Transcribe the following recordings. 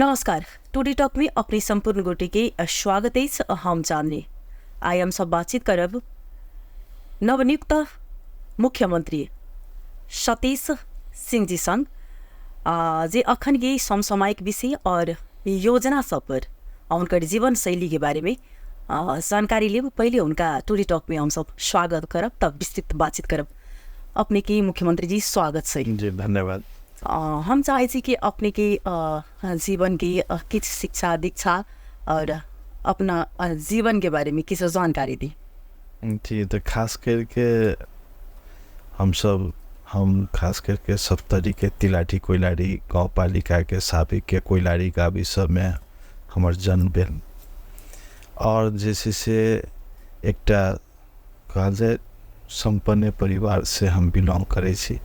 नमस्कार। Today talk में अपने संपूर्ण गोटे के स्वागत है। हम जानने आए हम सब बातचीत करब नवनियुक्त मुख्यमंत्री सतीश सिंह जी संग जे अखन के समसामयिक विषय और योजना सब पर उनकर जीवन शैली के बारे में जानकारी ले। पहले उनका टुडे टॉक में हम सब स्वागत करब, तब विस्तृत बातचीत करब। अपने की मुख्यमंत्री जी स्वागत है जी, धन्यवाद। हम चाहे कि अपने के जीवन की किस शिक्षा दीक्षा और अपना जीवन के बारे में किस जानकारी दी। जी, तो खास करके हम खास करके सप्तरी के तिलाठी कोइलाड़ी गाँव पालिका के साबिक के कोइलाड़ी का विषय में हमार जन्म भेल और जैसे से एकटा कहल जाए संपन्न परिवार से हम बिलोंग करे छी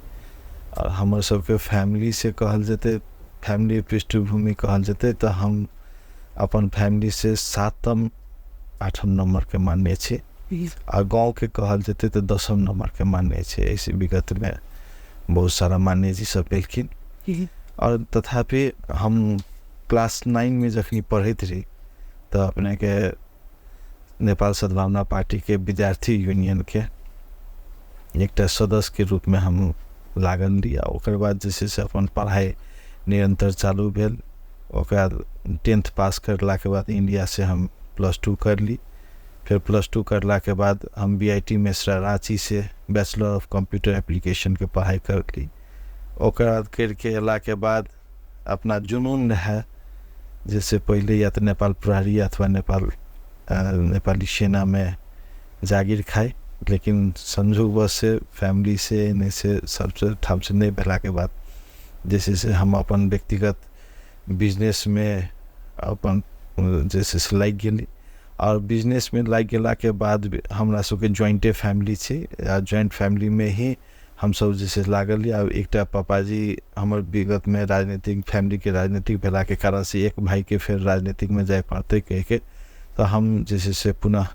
और हमर सबके फैमिली से कहल जते, फैमिली पृष्ठभूमि कहल जते तो हम अपन फैमिली से 7म 8म नंबर के मानने छी और गांव के कहल जते तो 10म नंबर के मानने छी। ऐसे विगत में बहुत सारा मान्य जी सब भेलखिन और तथापि हम क्लास 9 में जखनी पढ़त रही तो अपने के नेपाल सद्भावना पार्टी के विद्यार्थी यूनियन के एकटा सदस्य के रूप में हम लागल लिया। ओकर बाद जैसे से अपन पढ़ाई निरंतर चालू भेल। ओकर बाद 10th पास करला के बाद इंडिया से हम +2 कर ली। फिर +2 करला के बाद हम BIT मेसरा रांची से बैचलर ऑफ कंप्यूटर एप्लीकेशन के पढ़ाई कर ली। ओकर बाद करके अला के बाद अपना जुनून है जैसे पहले या तो नेपाल प्रहरी अथवा नेपाली सेना में जागीर खाए, लेकिन संजोगवश से फैमिली से नहीं से सबसे ठाम से नहीं भेला के बाद जैसे से हम अपन व्यक्तिगत बिजनेस में अपन जैसे से लाग गेली और बिजनेस में लाग गेला के बाद हमरा सबके जॉइंटे फैमिली छे। जॉइंट फैमिली में ही हम सब जैसे लागल और एकटा पापाजी हमर विगत में राजनीतिक फैमिली के राजनीतिक भेला के कारण से एक भाई के फिर राजनीतिक में जाए पड़ते कह के तो हम जैसे से पुनः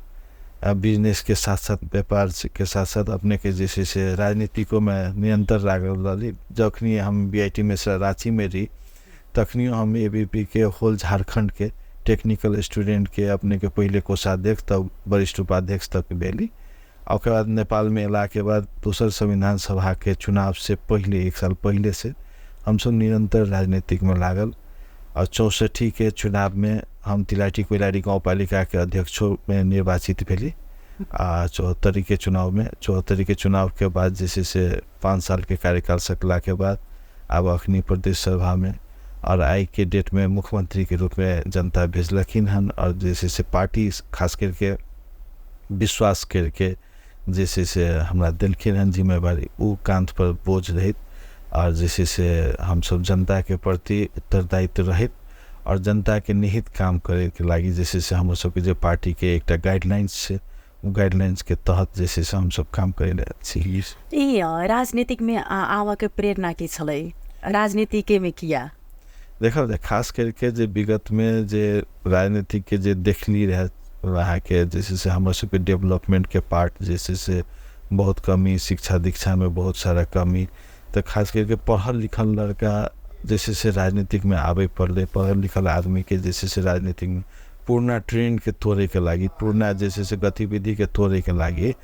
बिजनेस के साथ साथ व्यापार के साथ साथ अपने के जैसे से राजनीति को मैं निरंतर लागल रही। जखनी हम BIT मेसरा रांची में रही तखनी हम ABP के होल झारखंड के टेक्निकल स्टूडेंट के अपने के पहले कोषाध्यक्ष तब वरिष्ठ उपाध्यक्ष तक भेली। और बाद नेपाल में अला के बाद दूसर संविधान सभा के चुनाव से पहले 1 साल पहले से हम सब निरंतर राजनीतिक में लागल और 64 के चुनाव में हम तिलाठी कोइलाड़ी गाँव पालिका के अध्यक्ष में निर्वाचित भेली। 74 के चुनाव के बाद जैसे से 5 साल के कार्यकाल सकला के बाद अब अखनी प्रदेश सभा में और आई के डेट में मुख्यमंत्री के रूप में जनता भेजलखिन हन और जैसे से पार्टी खास करके विश्वास करके जैसे से हमरा दिलखिन हन जिम्मेवारी उ कांध पर बोझ रहित और जैसे से हम सब जनता के प्रति उत्तरदायित्व रहित और जनता के निहित काम करे के लागी जैसे से हम सब के जो पार्टी के एक गाइडलाइंस से गाइडलाइंस के तहत जैसे से हम सब काम करे छी। राजनीतिक में आवा के प्रेरणा की छलै, राजनीति के में किया देखा खास करके जो विगत में जे राजनीतिक के जे देखली रहे वहाँ के जैसे से हम सब के डेवलपमेंट के पार्ट जैसे से बहुत कमी, शिक्षा दीक्षा में बहुत सारा कमी, तो खास करके पढ़ल लिखल लड़का जैसे से राजनीतिक में आवे पड़े। पढ़ल लिखल आदमी के जैसे से राजनीतिक में पूर्ण ट्रेंड के तोड़े के लागी, पूर्ण जैसे से गतिविधि के तोड़े के लागी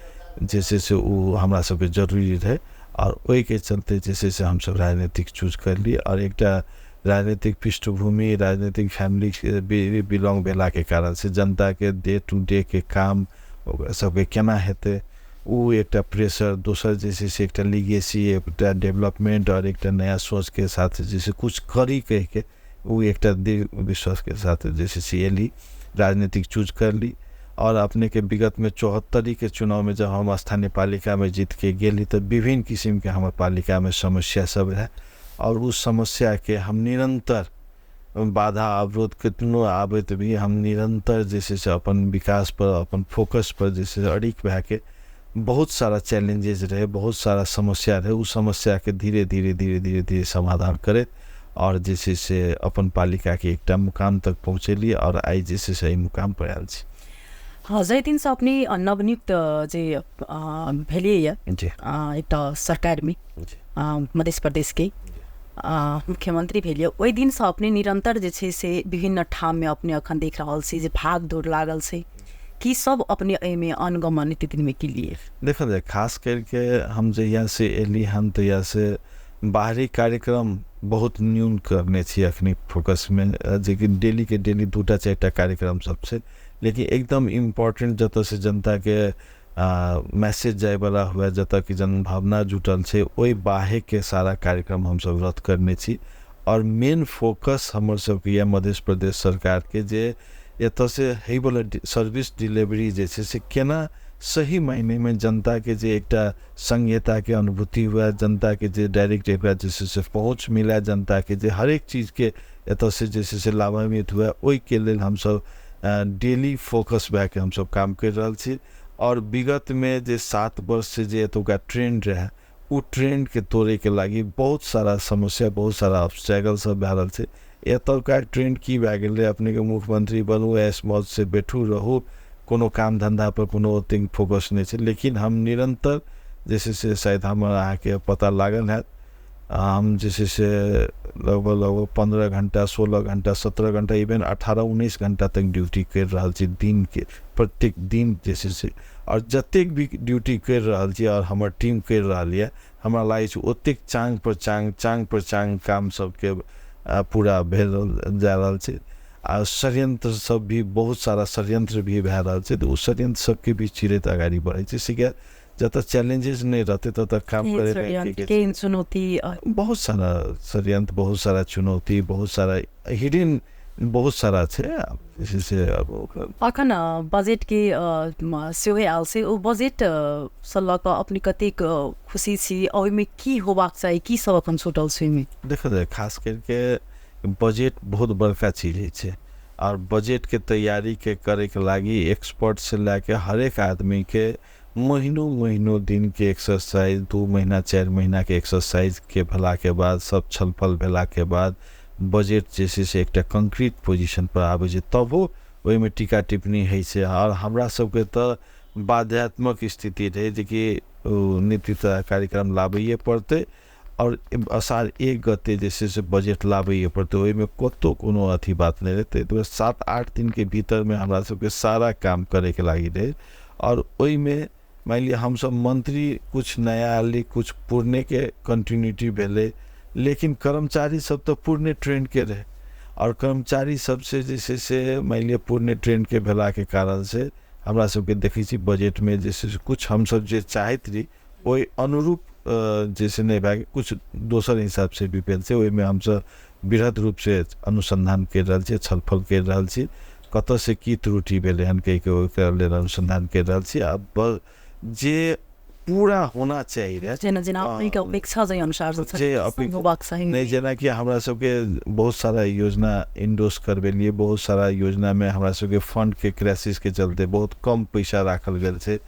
जैसे से वो हमरा सबके जरूरी रहे और वही के चलते जैसे से हम सब राजनीतिक चूज कर ली और एक राजनीतिक पृष्ठभूमि राजनीतिक फैमिली से बिलोंग भेला के कारण से जनता के डे टू डे के काम सबके केना हेते वो एक प्रेशर दोसर जैसे से एक लीगेसी एक डेवलपमेंट और एक नया सोच के साथ जैसे कुछ करी कह के वो एक विश्वास के साथ जैसे से ये ली राजनीतिक चूज कर ली। और अपने के विगत में 74 के चुनाव में जब हम स्थानीय पालिका में जीत के गेली तो विभिन्न किस्म के हमारे पालिका में समस्या सब है और उस समस्या के हम निरंतर बाधा अवरोध कितनो आबत भी हम निरंतर जैसे से अपन विकास पर अपन फोकस पर जैसे अड़िक भै के बहुत सारा चैलेंजेस रहे, बहुत सारा समस्या रहे, उस समस्या के धीरे धीरे समाधान करे और जैसे से अपन पालिका के एक मुकाम तक पहुँचेली और आई जैसे सही मुकाम पर आयल छी। जय दिन से अपनी नवनियुक्त जे भेलिए एक सरकार में मध्य प्रदेश के मुख्यमंत्री भेलिए ओहि दिन से अपने निरंतर जे छै से विभिन्न ठाम में अपने अखन देख रहल छी जे भाग दौड़ लागल छै कि सब अपने एहिमे अनुगमन दिन में के लिए देखल जाए खास करके हम जहिया से एली हम तहिया से बाहरी कार्यक्रम बहुत न्यून करने छी अखनी फोकस में जे कि डेली के डेली 2-4 कार्यक्रम सब छै लेकिन एकदम इम्पोर्टेंट जत से जनता के मैसेज जाए वाला हुआ जत कि जनभावना जुटल छै ओहि बाहे के सारा कार्यक्रम हम सब रद्द करने छी और मेन फोकस हमर सबके यह मध्य प्रदेश सरकार के जे एतऽ से है वाला सर्विस डिलीवरी जे छै से केना सही मायने में जनता के जे एकटा संघीयता के अनुभूति हुआ जनता के जे डायरेक्ट एक जैसे से पहुँच मिला जनता के जे हर एक चीज के एतऽ से जैसे से लाभान्वित हुआ ओहि के लेल हम सब डेली फोकस भए के हम सब काम कर रहा छी और विगत में जे 7 वर्ष से जे एतुका ट्रेंड रहे उ ट्रेंड के तोड़े के लागी बहुत सारा समस्या बहुत सारा ऑब्स्टेकल सब भए रहल छै एतुका ट्रेंड की भए गेलै अपने के मुख्यमंत्री बनू ऐश मौज से बैठू रहू कोनो काम धंधा पर कोनो ओते फोकस नहीं है लेकिन हम निरंतर जैसे से शायद हमारा आके पता लागल है हम जैसे से लगभग 15 घंटा 16 घंटा 17 घंटा इवन 18-19 घंटा तक ड्यूटी कर रहा छी दिन के प्रत्येक दिन जैसे से और जतेक भी ड्यूटी कर रहा छी और हमार टीम कर रहा है हमरा लागे छै ओतेक चांग पर चांग काम सबके पूरा भेल जा रहा छै आ षड्यंत्र सब भी बहुत सारा षड्यंत्र भी भए रहा है तो उस षड्यंत्र सबके भी चिरैत आगाड़ी बढ़े छै सिका जत चैलेंजेस नहीं रहते तत काम करे चुनौती बहुत सारा षड्यंत्र बहुत सारा चुनौती बहुत सारा हिडन बहुत सारा छै से अखन बजेट के सेहो आयल छै ओ बजेट से लऽ कऽ अपने कतेक खुशी छी ओहिमे की होबाक चाही की सब अखन छूटल छै ओहिमे देखो जाए खास करके बजट बहुत बड़का चीज है और बजट के तैयारी के करे के लागी एक्सपर्ट से लेके हर एक आदमी के महीनों दिन के एक्सरसाइज 2 महीना 4 महीना के एक्सरसाइज के भेला के बाद सब छलफल भेला के बाद बजट जैसे से एक कंक्रीट पोजीशन पर आबे छै तब ओहि में टीका टिप्पणी है छै और हमरा सबके तो बाध्यात्मक स्थिति रहे जे कि नीति कार्यक्रम लाबैए पड़ते और असार 1 गते जैसे से बजट लाबैए पड़ते ओहि में कतो कोनो अथी बात नहीं रहते तो 7-8 दिन के भीतर में हमरा सबके सारा काम करे के लागी रहे और ओहि में मान लिया हम सब मंत्री कुछ नया आली कुछ पुरने के कंटिन्यूटी भेले लेकिन कर्मचारी सब तो पुरने ट्रेंड के रहे और कर्मचारी सबसे जैसे से मान लिया पुरने ट्रेंड के भेला के कारण से हमरा सबके देखै छी बजट में जैसे कुछ हम सब जे चाहत रही ओहि अनुरूप जैसे नहीं भाई कुछ दोसर हिसाब से भी भेल छै ओहि में हम सब बृहद रूप से अनुसंधान कर रहा छी छलफल कर रहा छी कत से की त्रुटि भेले हन कह के ओकरा लेल अनुसंधान कर रहा छी अब जे पूरा होना चाहिए जेना जेना अपने के अपेक्षा जे अनुसार जे होबाक चाही नहीं जेना कि हमरा सबके बहुत सारा योजना इंडोर्स करबेलिए बहुत सारा योजना में हमरा सबके फंड के क्राइसिस के चलते बहुत कम पैसा राखल गेल छै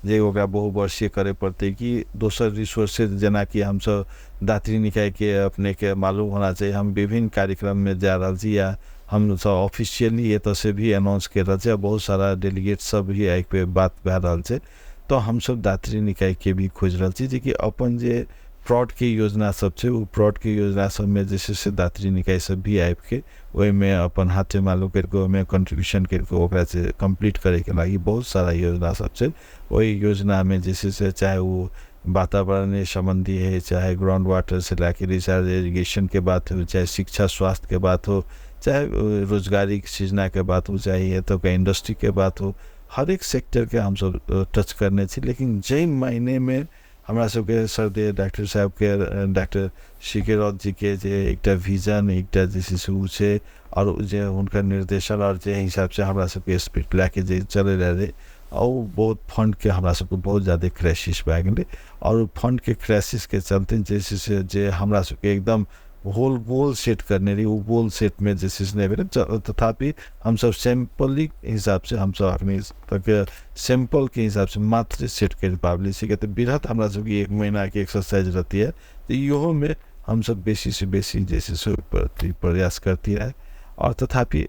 जे ओकरा बहुवर्षीय करे पड़ते कि दोसर रिसोर्सेज जेना कि हम सब दात्री निकाय के अपने के मालूम होना चाहिए हम विभिन्न कार्यक्रम में जा रहा छी या हम सब ऑफिशियली एतऽ से भी अनाउंस कर रहा है बहुत सारा डेलीगेट सब भी आइ पे बात भए रहा है तो हम सब दात्री निकाय के भी खोज रहा छी कि अपन जे फ्रॉड के योजना सब छै वो फ्रॉड के योजना सब में जैसे से दात्री निकाय सब भी आबि के ओहि में अपन हाथे मालूम करके ओहिमे कंट्रीब्यूशन करके ओकरा से कंप्लीट करे के लागी बहुत सारा योजना सब छै वही योजना में जैसे से चाहे वो वातावरण संबंधी है चाहे ग्राउंड वाटर से लेके रिचार्ज इरीगेशन के बात हो चाहे शिक्षा स्वास्थ्य के बात हो चाहे रोजगारी सृजना के बात हो चाहे तो इंडस्ट्री के बात हो हर एक सेक्टर के हम सब टच करने छी लेकिन जै महीने में हमरा सबके सरदे डॉक्टर साहब के डॉक्टर सीके रॉथ जी के जे एकटा विजन एकटा जैसे से छै और जे उनका निर्देशन और जे हिसाब से हमरा सबके स्पीड लेके जे चले रहे और बहुत फंड के हमरा सबके बहुत ज़्यादा क्राइसिस भए गेलै और फंड के क्राइसिस के चलते जैसे से जे हमरा सबके एकदम होल गोल सेट करने रही वो गोल सेट में जैसे नहीं भेल तथापि हम सब सैंपल हिसाब से हम सब अपने तक सैंपल के हिसाब से मात्र सेट कर पाबली से कहते बृहद हमरा सबकी 1 महीना की एक्सरसाइज रहती है तो यो में हम सब बेसी से बेसी जैसे से प्रयास करती है और तथापि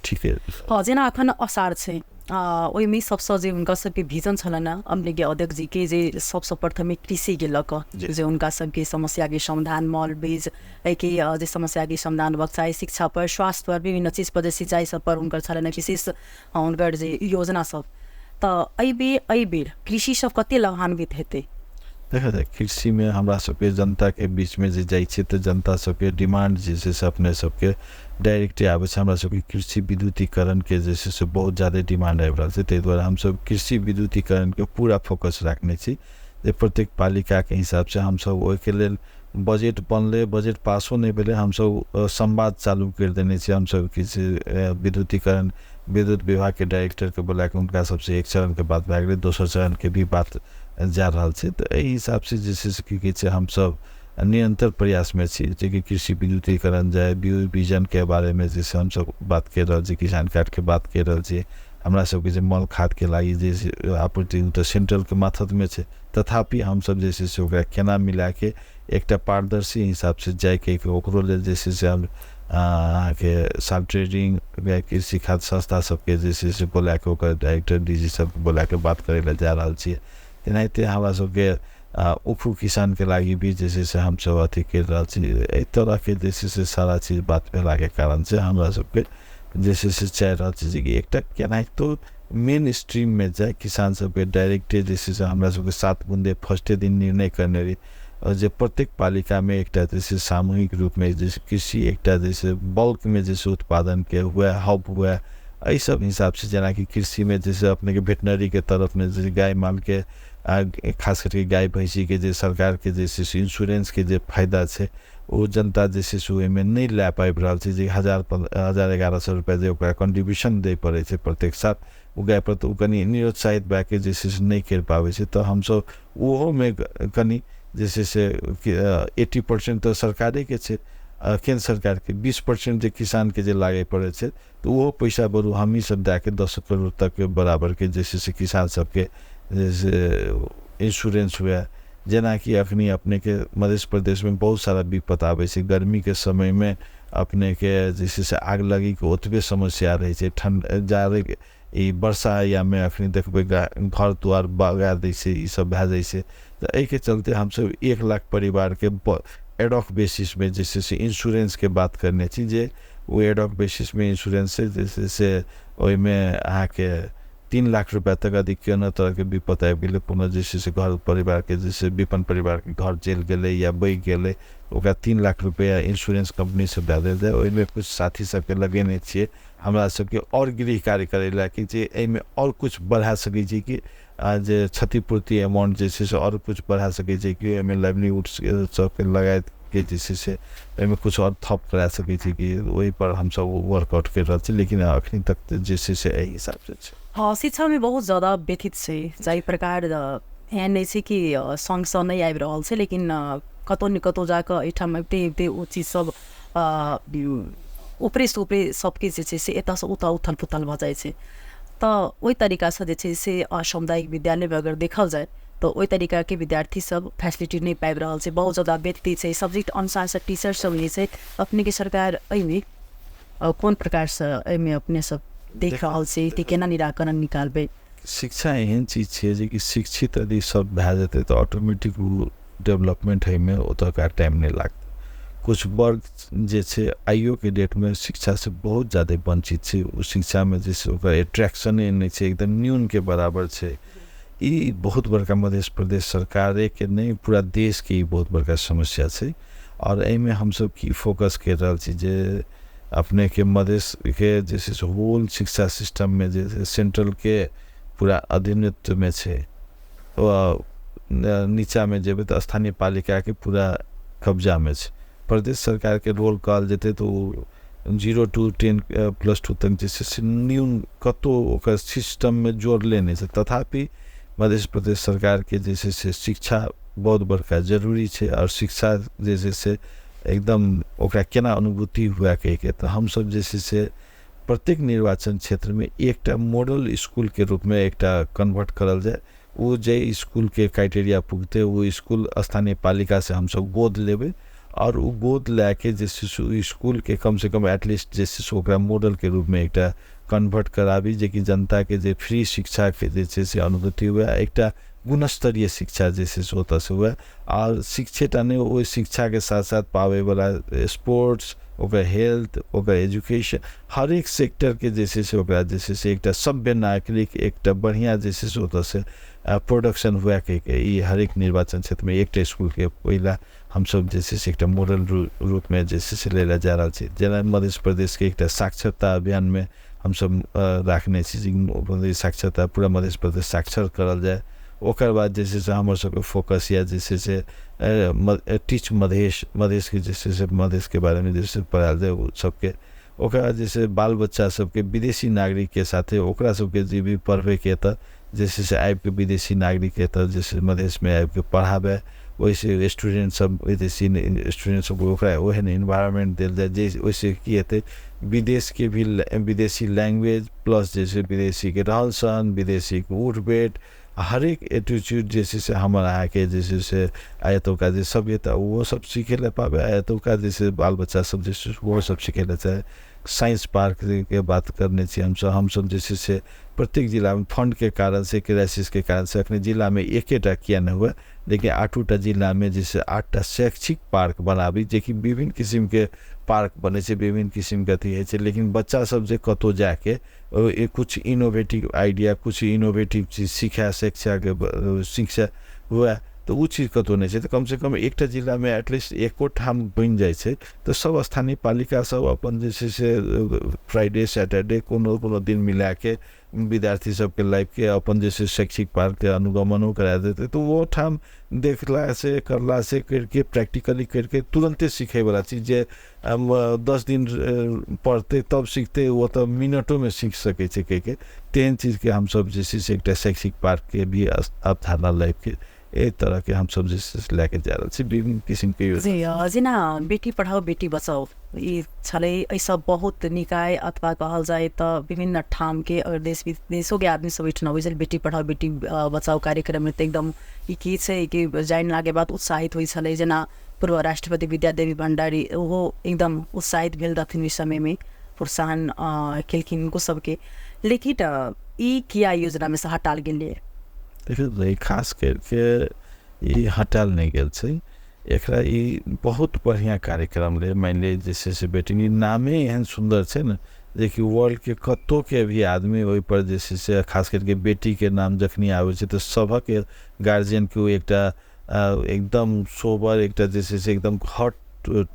ठीक है जेना अखन असार छै ओहिमे सबसँ जे हुनका सबके विजन छलनि हैं हमने के अध्यक्ष जी के जे सबसँ प्रथमे कृषि के लऽ कऽ जे हुनका सबके समस्या के समाधान मॉल बीज के जे समस्या के समाधान भऽ चाहे शिक्षा पर स्वास्थ्य पर विभिन्न चीज पर जे सिंचाई सब पर हुनकर छलनि हैं विशेष हुनकर जे योजना सब तऽ एहि बेर कृषि सब कते लाभान्वित हेतै देखा जाए कृषि में हमरा सबके जनता के बीच में जे जाइ छै तऽ जनता सबके डिमांड जे छै से अपने सबके डायरेक्टे आबै छै हमरा सबके कृषि विद्युतीकरण के जे छै से बहुत ज़्यादा डिमांड आबि रहल छै ताहि दुआरे हमसब कृषि विद्युतीकरण के पूरा फोकस राखने छी जे प्रत्येक पालिका के हिसाब से हमसब ओहिके लेल बजट बनले बजट पासो नहीं भेले हमसब संवाद चालू कर देने छी हमसब कृषि विद्युतीकरण विद्युत विभाग के डायरेक्टर के बोला के उनका सबसे एक चरण के बात भए गेलै दोसर चरण के भी बात जा रहा है तो एहि हिसाब से जैसे कि हम सब निरंतर प्रयास में छी जे कि कृषि विद्युतीकरण जाए विजन के बारे में जैसे हम सब बात कर रहे छी किसान कार्ड के बात कर रहे छी हमरा सबके जे मल खाद के लागी जे आपूर्ति तो सेंट्रल के माथत में है तथापि हम सब जैसे से ओकरा केना मिला के एक पारदर्शी हिसाब से जाए के ओकरो लेल जैसे से हम के सब ट्रेडिंग कृषि खाद्य संस्था सबके जैसे से बोला के ओकर डायरेक्टर डीजी सब बोला के बात करे ला जा रहा छी तेनाहिते हमरा सबके उखू किसान के लागी भी जैसे से हम सब अथी कर रहा छी एहि तरह के जैसे से सारा चीज बात भेला के कारण से हमरा सबके जैसे से चाह रहा छी कि एक केनाहितो मेन स्ट्रीम में जाए किसान सबके डायरेक्टे जैसे से हमरा सबके 7 बूंदे फर्स्टे दिन निर्णय करने रही और जे प्रत्येक पालिका में एक जैसे सामूहिक रूप में जैसे कृषि एक जैसे बल्क में जैसे उत्पादन के हुआ हब हुआ यही सब हिसाब से जना कि कृषि में जैसे अपने के वेटनरी के तरफ में जैसे गाय माल के खास करके गाय भैंसी के जे सरकार के जैसे इंश्योरेंस के जे फायदा है वो जनता जैसे में नहीं ला पाबि रहा है जे 1100 रुपया जो कंट्रीब्यूशन दे पड़े प्रत्येक साल वो गाय पर तो कनी निरुत्साहित भए के जैसे नहीं कर पावे तो हम सब वो में कनी जैसे से 80% तो सरकारे के केंद्र सरकार के 20% जो किसान के जे लागे पड़े तो वो पैसा बरू हम ही सब दे के 10 करोड़ तक के बराबर के जैसे से किसान सबके जैसे इंश्योरेंस हुआ जना कि अखनी अपने के मध्य प्रदेश में बहुत सारा विपद आवे से गर्मी के समय में अपने के जैसे से आग लगी के ओतबे समस्या रहे छै ठंड जाड़े वर्षा या में अखनी देखबे घर द्वार बगा दै छै ई सब भए जाइ छै तो एहि के चलते हम सब 1 लाख परिवार के एडॉक बेसिस में जैसे से इंश्योरेंस के बात करने छी जे वो एडॉक बेसिस में इंश्योरेंस से जैसे से ओहि में अहाँ के 3 लाख रुपया तक अधिक कोनो तरह के विपद आबि गेलै पुनः जैसे से घर परिवार के जैसे विपन्न परिवार के घर जल गेलै या बहि गेलै ओकरा 3 लाख रुपया इंश्योरेंस कंपनी से दे देल जाए ओहिमे कुछ साथी सबके लगेने छियै हमरा सबके और गृह कार्य करे ला कि जे एहिमे और कुछ बढ़ा सकै छी कि जे क्षतिपूर्ति अमाउंट जैसे से और कुछ बढ़ा सकै छी कि एहिमे लाइवलीहुड सबके लगायत के जैसे से एहिमे कुछ और थप करा सकै छी कि वही पर हम सब वर्कआउट कर रहल छी लेकिन अखनी तक जैसे से एहि हिसाब से छै हाँ शिक्षा में बहुत ज़्यादा व्यथित से जाहि प्रकार एहन नहीं छै कि संग सँ नहीं आबि रहल छै लेकिन कतौ न कतौ जाकर एहिठाम एते ओ चीज सब ऊपरे से ऊपरे सबके जे छै से एतऽ से ओतऽ उथल पुथल भऽ जाइ छै तऽ ओहि तरीका से जे छै से सामुदायिक विद्यालय में अगर देखल जाए तो ओहि तरीका के विद्यार्थी सब फैसिलिटी नहीं पाबि रहल छै बहुत ज़्यादा व्यथित छै सब्जेक्ट अनुसार से टीचर सब जे छै अपने के सरकार एहिमे कोन प्रकार से एहिमे अपने सब देख रहल छै कि केना निराकरण निकालबै शिक्षा एहन चीज छै जे कि शिक्षित यदि सब भए जेतै तऽ ऑटोमेटिक डेवलपमेंट होइमे ओतका टाइम नहीं लागतै कुछ वर्ग जे छै आइयो के डेट में शिक्षा से बहुत ज़्यादा वंचित छै उस शिक्षा में जैसे ओकर एट्रैक्शने नहीं छै एकदम न्यून के बराबर छै ई बहुत बड़का मध्य प्रदेश सरकार के नहीं पूरा देश के ई बहुत बड़का समस्या छै और एहिमे हम सब की फोकस कर रहल छी जे अपने के मध्य के जैसे होल शिक्षा सिस्टम में जैसे सेंट्रल के पूरा अधीनत्व में छै नीचा में जेबे तो स्थानीय पालिका के पूरा कब्जा में छै प्रदेश सरकार के रोल कहल जेते तो 0 to 10+2 तक जैसे न्यून कतो ओकर सिस्टम में जोड़ले नहीं छै तथापि मध्य प्रदेश सरकार के जैसे से शिक्षा बहुत बड़का जरूरी छै और शिक्षा जैसे से एकदम ओकरा केना अनुभूति हुआ के तो हम सब जैसे से प्रत्येक निर्वाचन क्षेत्र में एकटा मॉडल स्कूल के रूप में एकटा कन्वर्ट करल जाए वो जे स्कूल के क्राइटेरिया पुगते वो स्कूल स्थानीय पालिका से हम सब गोद लेबे और वो गोद लेके जैसे स्कूल के कम से कम एटलीस्ट जैसे ओकरा मॉडल के रूप में एकटा कन्वर्ट कराबी जे कि जनता के जे फ्री शिक्षा के जे छै से अनुभूति हुए, एकटा गुणस्तरीय शिक्षा जैसे से होता से हुए, और शिक्षेटा नहीं वो शिक्षा के साथ साथ पावे वाला स्पोर्ट्स, ओकर हेल्थ, ओकर एजुकेशन, हर एक सेक्टर के जैसे से ओकरा जैसे से एकटा सभ्य नागरिक, एकटा बढ़िया जैसे से होता से प्रोडक्शन हुआ के ई हर एक निर्वाचन क्षेत्र में एकटा स्कूल के पहिला हम सब जैसे से एकटा मॉडल रूप में जैसे से लेला जा रहा है। जेना मध्य प्रदेश के एकटा साक्षरता अभियान में हम सब राखने छी साक्षरता पूरा मध्य प्रदेश साक्षर करल जाए। ओकर बाद जैसे से हमर सबके फोकस या जैसे से टीच मधेश के जैसे से मधेश के बारे में जैसे पढ़ाल जाए सबके। ओकरा जैसे बाल बच्चा सबके विदेशी नागरिक के साथे ओकरा सबके जे भी पढ़वे के त जैसे से आबि के विदेशी नागरिक के त जैसे मधेश में आबि के पढ़ावे, वैसे स्टूडेंट सब विदेशी स्टूडेंट सब ओकरा ओहन इन्वायरमेंट देल जाए जे वैसे की हेतै विदेश के भी विदेशी लैंग्वेज प्लस जैसे विदेशी के रहन सहन, विदेशी के उठ बैठ, हर एक एटीट्यूड जैसे से हमारा के जैसे से आयतों का जैसे सभ्यता वो सब सीखे ले पावे। आयतों का जैसे बाल बच्चा सब जैसे वो सब सीखे ले चाहे। साइंस पार्क के बात करने चाहिए हम सब जैसे से प्रत्येक जिला में फंड के कारण से क्राइसिस के कारण से अपने जिला में एकेटा किया न हुआ, लेकिन 8टा जिला में जैसे 8टा शैक्षिक पार्क बनाबी जे कि विभिन्न किस्म के पार्क बने से विभिन्न किस्म के अथी है। लेकिन बच्चा सब जे कतो जाके कुछ इनोवेटिव आइडिया, कुछ इनोवेटिव चीज सीखा, शिक्षा हुआ तो वो चीज कतो नहीं है। तो कम से कम एकटा जिला में एटलीस्ट एको ठाम बन जाए तो सब स्थानीय पालिका सब अपन जैसे से फ्राइडे सैटरडे कोनो दिन मिला के विद्यार्थी सबके लाइफ के अपन जैसे शैक्षिक पार्क के अनुगमनों करा देते, तो वो ठाम देखला से करला से करके प्रैक्टिकली करके तुरंते सीखे वाला चीज जे 10 दिन पढ़ते तब सीखते वो तो मिनटों में सीख सके के तेन चीज के हम सब जैसे से एक शैक्षिक पार्क के भी अवधारणा लाइफ के एक तरह के हम सब जैसे लेके जा रहे हैं विभिन्न किस्म के योजना। जेना बेटी पढ़ाओ बेटी बचाओ ये छले ऐसा बहुत निकाय अथवा कहल जाए तो विभिन्न ठाम के और देश विदेशों के आदमी सब इठन अबै बेटी पढ़ाओ बेटी बचाओ कार्यक्रम में एकदम ई की छै कि जाइन लागे बात उत्साहित होइ छले। जेना पूर्व राष्ट्रपति विद्यादेवी भण्डारी वो एकदम उत्साहित भेल रहथिन इस समय में प्रोत्साहन केलखिन उनको सबके, लेकिन ई किया योजना में से हटाल गेलै। देखिए खास करके ये हटाल नहीं गेल छै, एकरा ई बहुत बढ़िया कार्यक्रम रहे। मान ली जैसे से बेटी नामे एहन सुंदर है ना जे कि वर्ल्ड के कतो के भी आदमी वही पर जैसे से खास करके बेटी के नाम जखनी आवे छै तो सबक गार्जियन के एकटा एकदम सोबर एकटा जैसे से एकदम हॉट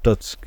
टच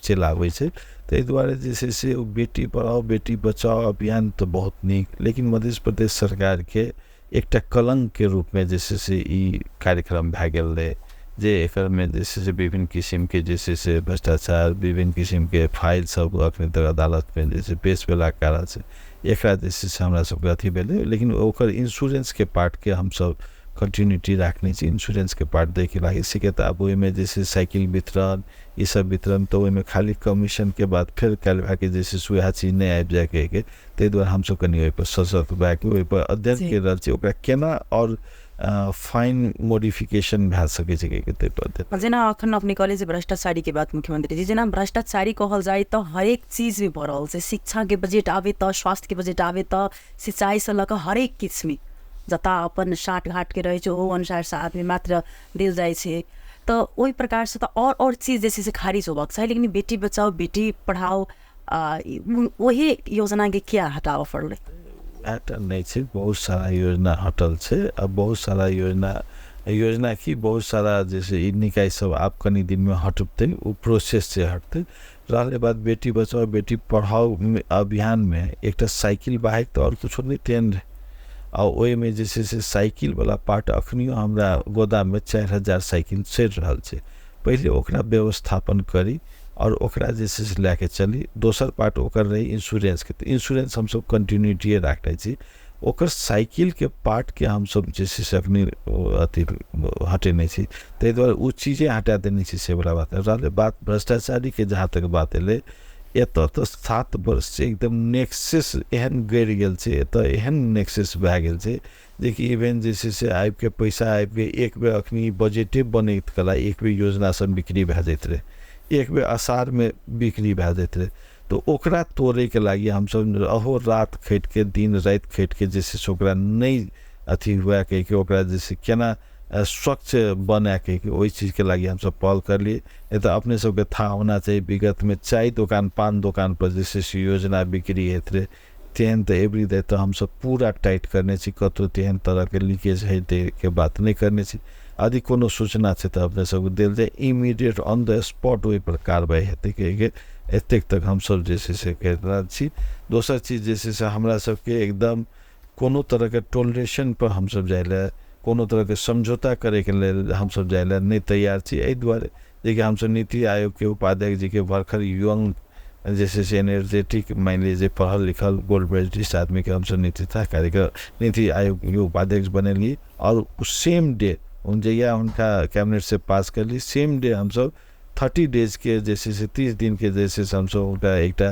चलावे छै। ताहि दुआरे जैसे से बेटी पढ़ाओ बेटी बचाओ अभियान तो बहुत नीक, लेकिन मध्य प्रदेश सरकार के एकटा कलंक के रूप में जैसे से ई कार्यक्रम भए गेल रहे जे एकर में जैसे से विभिन्न किस्म के जैसे से भ्रष्टाचार, विभिन्न किस्म के फाइल सब अखनी तक अदालत में जैसे पेश भेला कारण से एकरा जैसे से हमरा सबके अथी भेलै। लेकिन ओकर इंश्योरेंस के पार्ट के हम सब कंटिन्यूटी रखने चाहिए, इंश्योरेंस के पार्ट देखे लागे सीखे। तो अब में जैसे साइकिल वितरण ये सब वितरण तो में खाली कमीशन के बाद फिर कल भाके जैसे सुहा चीज नहीं आबि जाए के ताहि दुआरे हम सब कनी ओहि पर सशक्त भए के ओहि पर अध्ययन कर रहल छी ओकरा केना और फाइन मॉडिफिकेशन भए सकै छै के ताहि पर। जेना अखन अपने कॉलेज भ्रष्टाचारी के बात मुख्यमंत्री जी, जेना भ्रष्टाचारी कहल जाए तो हर एक चीज में बढ़ रहल छै। शिक्षा के बजट आवे तो, स्वास्थ्य के बजट आवे तो, सिंचाई से लऽ कऽ हर एक किस्म जता अपन साठ घाट के रहे छै ओ अनुसार से आदमी मात्र देल जाए छै। तो वही प्रकार से तो और चीज जैसे से खारिज होबाक चाही, लेकिन बेटी बचाओ बेटी पढ़ाओ वही योजना के क्या हटाव पड़ले? हटल नहीं छै, बहुत सारा योजना हटल छै। अब बहुत सारा योजना की बहुत सारा जैसे निकाय सब आप कनी दिन में हटते वो प्रोसेस से हटते रहले। बाद बेटी बचाओ बेटी पढ़ाओ अभियान में एक साइकिल बाइक तो और कुछ नहीं ट्रेंड और ओहि में जैसे से साइकिल वाला पार्ट अखनियो हमरा गोदाम में 4000 साइकिल चढ़ रहा है। पहले ओकरा व्यवस्थापन करी और ओकरा जैसे से लेके चली। दोसर पार्ट ओकर रही इंश्योरेंस के, तो इंश्योरेंस हम सब कंटिन्यूटी रखते छी। ओकर साइकिल के पार्ट के हम सब जैसे से अपनी अथी हटे नहीं छी, ताहि दुआरे वो चीज़ें हटा देने छी से वाला बात रहा। बात भ्रष्टाचारी के जहाँ तक बात एले एतऽ तो 7 वर्ष से एकदम नेक्सेस एहन गड़ गेल छै, एतऽ एहन नेक्सेस भए गेल छै जे कि इवेन जैसे से आबि के पैसा आबि के एक बेर अखनी बजटे बनैत कला एक बेर योजना सब बिक्री भए जाइत रहे, एक बेर आषाढ़ में बिक्री भए जाइत रहे। तो ओकरा तोड़े के लागी हम सब अहो रात खट के दिन रात खट के जैसे से ओकरा नहीं अथी हुआ के ओकरा जैसे केना स्वच्छ बना के वही चीज़ के लागी हम सब पहल कर लिए। ये तो अपने सबके था होना चाहिए विगत में चाय दुकान पान दुकान पर जैसे योजना बिक्री हेतरे तेहन तो एवरी डे तो हम सब पूरा टाइट करने छी कतो तेहन तरह के लीकेज है के बात नहीं करने छी। यदि कोनो सूचना है तो अपने सबको दिल जाए इमीडिएट ऑन द स्पॉट वही पर कार्रवाई हेतु के एतेक तक हम सब जैसे से कह रहा छी। दोसर चीज जैसे से हमरा सबके एकदम कोनो तरह के टॉलरेशन पर हम सब जाए कोनो तरह के समझौता करे के लिए हम सब जाए नहीं तैयार छी। एहि द्वारे देखिए हम सब नीति आयोग के उपाध्यक्ष जी के भरखर यंग जैसे से एनर्जेटिक मान लीजिए पढ़ल लिखल गोल्ड मेडलिस्ट आदमी के हम सब नीति आयोग के उपाध्यक्ष बनेली और सेम डे उन जगह उनका कैबिनेट से पास कर ली सेम डे हम सब 30 डेज के जैसे से 30 दिन के जैसे से हम सब उनका एक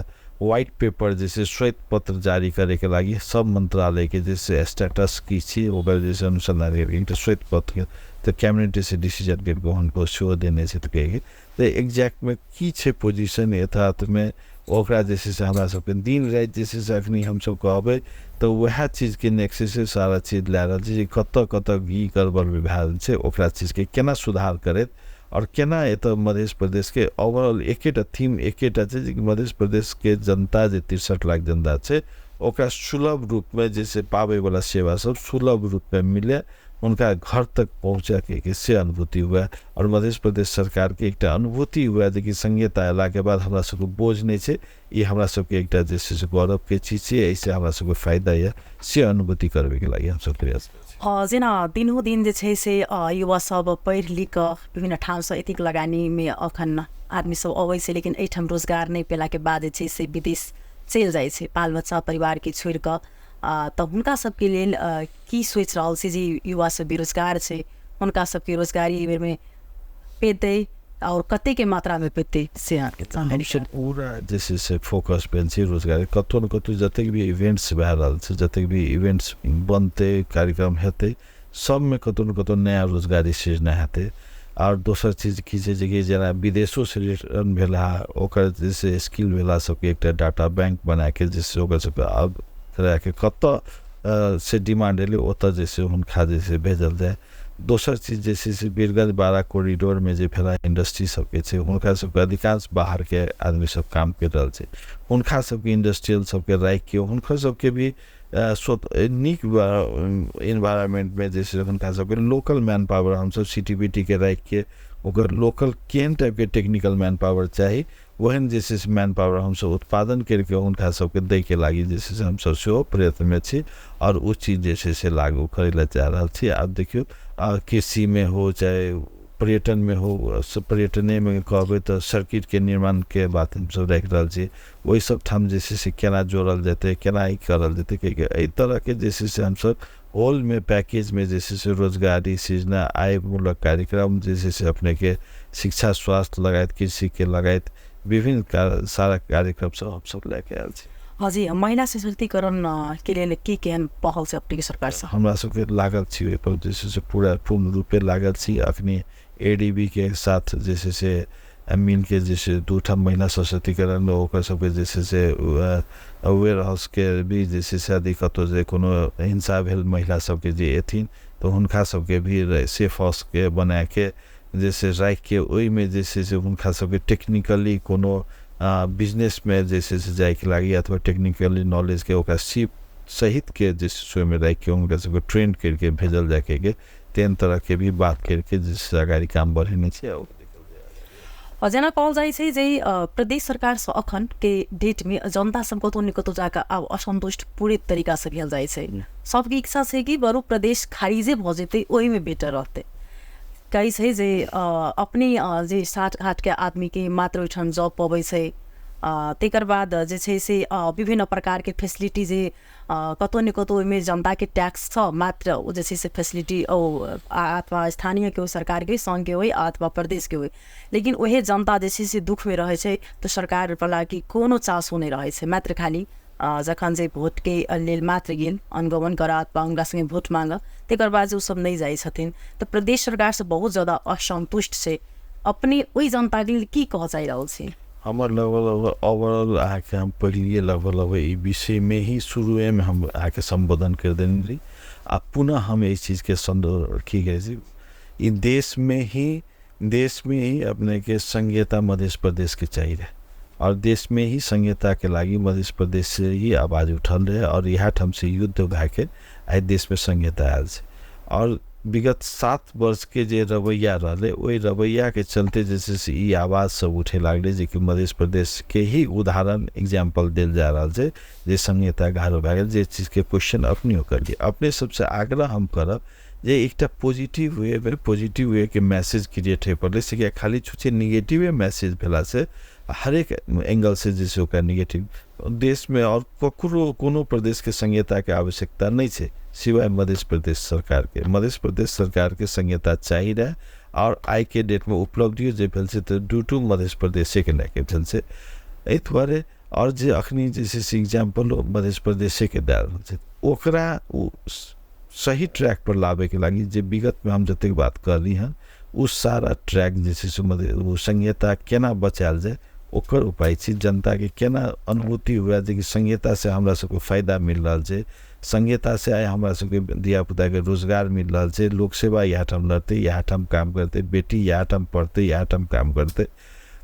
व्हाइट पेपर जैसे श्वेत पत्र जारी करे के लागी सब मंत्रालय के जैसे स्टेटस की छी ओकर जैसे अनुसंधान एक श्वेत पत्र तो कैबिनेट से डिसीजन के उनको शो देने से तो कहेगी तो एग्जैक्ट में की छे पोजीशन यथार्थ में ओकरा जैसे से हमरा सबके दिन रात जैसे से अखनी हम सब कहबै तो वह चीज के नेक्सस से सारा चीज ला रहल छै कत कत ई गड़बड़ विभाग छै ओकरा चीज के केना सुधार करैत और केना एतऽ मध्य प्रदेश के ओवरऑल एकेटा थीम एकेटा छै जे मध्य प्रदेश के जनता जे 63 लाख जनता छै ओकरा सुलभ रूप में जैसे पावे वाला सेवा सब सुलभ रूप में मिले उनका घर तक पहुँचा के से अनुभूति हुआ और मध्य प्रदेश सरकार के एक अनुभूति हुआ कि संहिता अला के बाद हमरा सबको बोझ नहीं है ये हमरा सबके एक जैसे गौरव के चीज है ऐसे हमरा सबको फायदा है से अनुभूति करबे के लागि हम सब प्रयास जेना दिनोदिन जे छै से युवा सब पढ़ लिख कऽ विभिन्न ठाम से एतेक लगानी में अखन आदमी सब अबै छै लेकिन एहिठाम रोजगार नहीं पेला के बाद जे छै से विदेश चलि जाइ छै बाल बच्चा परिवार के छोड़ि कऽ तो हुनका सबके लेल की सोच रहल छै जे युवा सब बेरोजगार छै हुनका सबके रोजगारी में पेतै और कते के मात्रा में पेतै से हम पूरा जैसे से फोकस पेन छै रोजगारी कतौ न कतौ जतेक भी इवेंट्स भए रहल छै जतेक भी इवेंट्स बनते कार्यक्रम हेतै सब में कतौ न कतौ नया रोजगारी सृजना हेतै और दोसर चीज की छै जे जेना विदेशों से रिटर्न भेला ओकर जैसे स्किल भेला सबके एक डाटा बैंक बना के जैसे ओकर सबके अब तरह के कत से डिमांड एले ओतऽ जैसे हुनका जैसे भेजल जाए। दोसर चीज जैसे से बीरगंज 12 कॉरिडोर में जे फैला इंडस्ट्री सबके छै हुनका सबके अधिकांश बाहर के आदमी सब काम कर रहल छै हुनका सबके इंडस्ट्रियल सबके राखि के हुनका सबके भी नीक इन्वायरमेंट में जैसे हुनका सबके लोकल मैन पावर हम सब CTBT के राखि के ओकर लोकल केन टाइप के टेक्निकल मैन पावर चाहिए वहन जैसे मैन पावर हम सब उत्पादन करके उनका सबके दे के लागी जैसे हम सब सेहो प्रयत्न में छी और उस चीज जैसे से लागू करे ला चाह रहा छी। आप देखियो कृषि में हो चाहे पर्यटन में हो पर्यटने में कहबै तो सर्किट के निर्माण के बात हम सब रख रहा छी वही सब ठाम जैसे से केना जोड़ल जेते केना ई करल जेते के एहि तरह के जैसे से हम सब होल में पैकेज में जैसे से रोजगारी सृजना आय मूलक कार्यक्रम जैसे से अपने के शिक्षा स्वास्थ्य लगायत कृषि के लगायत विभिन्न सारा कार्यक्रम सब हम सब लेके आयल छी। हजुर महिला सशक्तिकरण के लिए की केहन पहल से अपने सरकार से हमरा सबके लागल छी ओहि पर जैसे से पूरा पूर्ण रूपे लागल छी अखनी ADB के साथ जैसे से मिल के जैसे 2 महिला सशक्तिकरण ओकर सबके जैसे से वेयर हाउस के भी जैसे से अधिक कतौ जे कोनो हिंसा भेल महिला सबके जे एथिन तो हुनका सबके भी सेफ हाउस के बना के जैसे राख के ओहि में जैसे से हुनका सबके टेक्निकली कोनो बिजनेस में जैसे से जाए के लागी अथवा टेक्निकली नॉलेज के ओकरा सीप सहित के जैसे शो में रख के उनका सबको ट्रेन करके भेजल जाके के तेन तरह के भी बात करके जिससे अगाडि काम बढ़ेने चाहिए। जेना कहल जाइ छै जे प्रदेश सरकार से अखन के डेट में जनता सब कतौ न कतौ जाकर अब असंतुष्ट पूरे तरीका से भेल जाइ छै सबके इच्छा छै कि बरु प्रदेश खारिजे भ जेतै ओहि में बेटर रहतै कई छै जे अपने जे 60 के आदमी के मात्र ओहिठाम जॉब पबै छै तेकर बाद जे छै से विभिन्न प्रकार के फैसिलिटी जे कतौ न कतौ में जनता के टैक्स छ मात्र ओ जे छै से फैसिलिटी अथवा स्थानीय के हो सरकार के संघ के हो अथवा प्रदेश के हो लेकिन वही जनता जे छै से दुख में रहे छै तो सरकार वाला की कोनो चासो नहीं रहे छै मात्र खाली जखन जे भोट के लेल मात्र गेल अनुगमन कर अथवा उनका संगे भोट मांग तेकर बाद जो सब नहीं जाइ छथिन तो प्रदेश सरकार से बहुत ज्यादा असंतुष्ट छै अपने वही जनता के लिए की कह चाह रहल छै। हमारे लगभग ओवरऑल आके हम पढ़लिए लगभग ये विषय में ही शुरू में हम आके संबोधन कर देने रही। अब पुनः हम इस चीज़ के संदर्भ की गए इन देश में ही अपने के संघीयता मध्य प्रदेश के चाहिए और देश में ही संघीयता के लागी मध्य प्रदेश से ही आवाज़ उठल रहे और यह ठाम से युद्ध भाके आज देश में संघीयता आयल से और विगत 7 वर्ष के जे रवैया रहे वही रवैया के चलते जैसे से ये आवाज़ सब उठे लगले जे कि मध्य प्रदेश के ही उदाहरण एग्जाम्पल दिल जा रहा है जे संघीयता गाढ़ो भए गेल जे चीज़ के क्वेश्चन अपने करिए अपने सबसे आग्रह हम करब जे एक पॉजिटिव वे के मैसेज क्रिएट हो पड़े से खाली छुच्छे निगेटिव मैसेज भेला से हर एक एंगल से जैसे ओकरा निगेटिव देश में और ककरो कोनो प्रदेश के संघीयता के आवश्यकता नहीं है सिवाय मध्य प्रदेश सरकार के संघीयता चाहिए रहे और आई के डेट में उपलब्धियों जे भेल से तो ड्यू टू मध्य प्रदेश के लेके भेल से एहि दुआरे और जे अखनी जैसे एग्जाम्पल मध्य प्रदेश के दे ओकरा सही ट्रैक पर लावे के लगी जे विगत में हम जतेक बात कर रही हैं उस सारा ट्रैक जैसे संघीयता केना बचायल जाए ओकर उपाय छी जनता के केना अनुभूति हुआ जे कि संघीयता से हमरा सबको फायदा मिल रहा है संघीयता से आए हमरा सबके दिया पुता के रोजगार मिल रहा है लोक सेवा यहाँ ठाम लड़ते यहाँ ठाम काम करते बेटी यहाँ ठाम पढ़ते यहाँ ठाम काम करते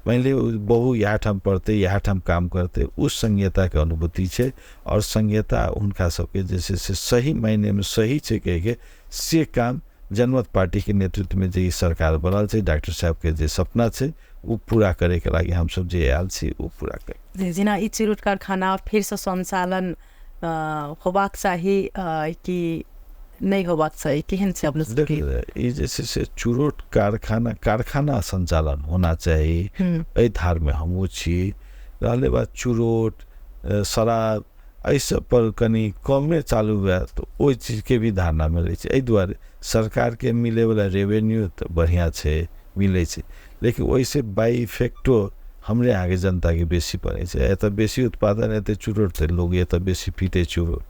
मैले बहू यहाँ ठाम पढ़ते यहाँ ठाम काम करते उस संघीयता के अनुभूति है और संघीयता उनका सबके जैसे से सही मायने में सही है कह से काम जनमत पार्टी के नेतृत्व में जे सरकार बनल है डॉक्टर साहब के जे सपना है वो पूरा करे के लागी हम सब जे आयल छी वो पूरा करे जेना ई चिरोट कारखाना फिर से संचालन होबाक चाही कि नहीं होबाक चाहिए केहन से अपने देखिए जैसे से चुरोट कारखाना संचालन होना चाहिए एहि धार में हम छी रहले बात चुरोट शराब एहि सब पर कनी कमे चालू हुआ तो ओहि चीज के भी धारणा मिले एहि दुआरे सरकार के मिले वाला रेवेन्यू तो बढ़िया है मिले लेकिन वैसे बाई इफेक्टो हमरे आगे जनता के बेसी पड़े छै एत बेसी उत्पादन एते चुरोट तो लोग एत बेसी पीते चुरोट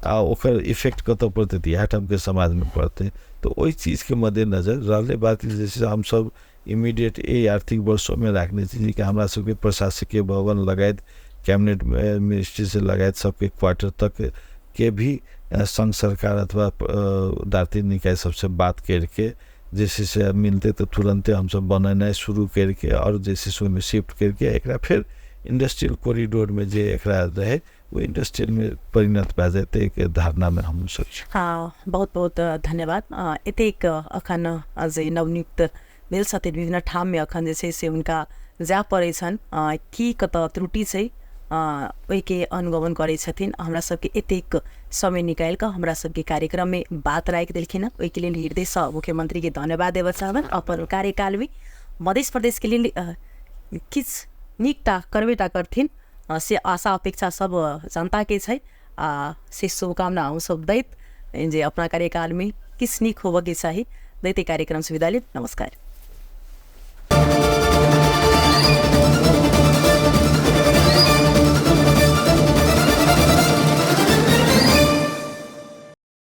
आ ओकर इफेक्ट कत पड़ते तो यहाँ ठाम के समाज में पड़ते तो वही चीज़ के मद्देनजर रहले बात जैसे हम सब इमीडिएट ये आर्थिक वर्षों में रखने चाहिए कि हमारा सबके प्रशासकीय भवन लगायत कैबिनेट मिनिस्ट्री से लगायत सबके क्वार्टर तक के भी संघ सरकार अथवा दार्थिक निकाय सबसे बात करके जैसे से मिलते तो तुरंते हम सब बनाना शुरू करके और जैसे से में शिफ्ट करके एक फिर इंडस्ट्रियल कॉरिडोर में जे एक रहे वो इंडस्ट्रियल में परिणत भए जाते एक धारणा में हम सोच। हाँ बहुत बहुत धन्यवाद। एतेक अखन अझै नवनियुक्त भेल छथिन विभिन्न ठाम में अखन जे छै से उनका जा पड़े छन् की कत त्रुटि छै ओहि के अनुगमन करे छथिन हमरा सबके एतेक समय निकाल कर हमरा सबके कार्यक्रम में बात राख देलखिन ओहि के लिए हृदय से मुख्यमंत्री के धन्यवाद देव चाहबन अपन कार्यकाल में मध्य प्रदेश के लिए किछ निकटा करबेटा करथिन से आशा अपेक्षा सब जनता के छै से शुभकामना हम सब दैत जे अपना कार्यकाल में किस निक होबे के चाही दैते कार्यक्रम से विदा ले नमस्कार।